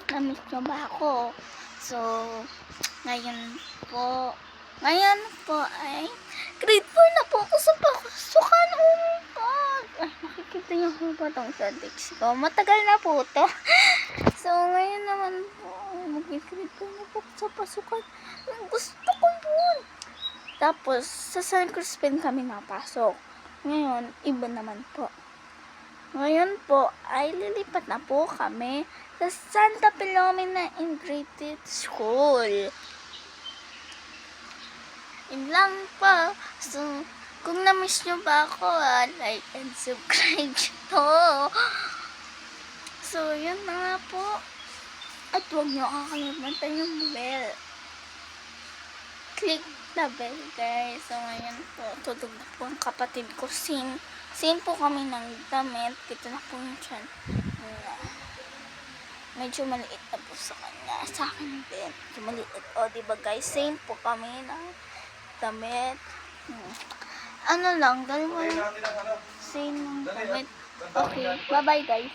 Na-miss nyo ba ako? So, ngayon po ay grade 4 na po ako sa pasukan. Oh my God! Ay, nakikita niyo po ba itong sa text ko? Matagal na po to. So, ngayon naman po, mag-grade 4 na po ako sa pasukan. Gusto ko yun. Tapos, sa San Crispin kami napasok. Ngayon, iba naman po. Ngayon po, ay lilipat na po kami sa Santa Filomena Integrated School. Yun lang po. So, kung na-miss nyo ba ako, like and subscribe to. So, yun na nga po. At huwag nyo kakalimutan yung bell. Click the bell, guys. So, ngayon po, tutog na po ang kapatid ko. Same po kami ng damit. Kita na po yung tiyan. Medyo maliit na po sa kanya. Sa akin din. Medyo maliit. O, diba guys? Same po kami ng damit. Ano lang, dalawa lang. Same ng damit. Okay, bye-bye guys.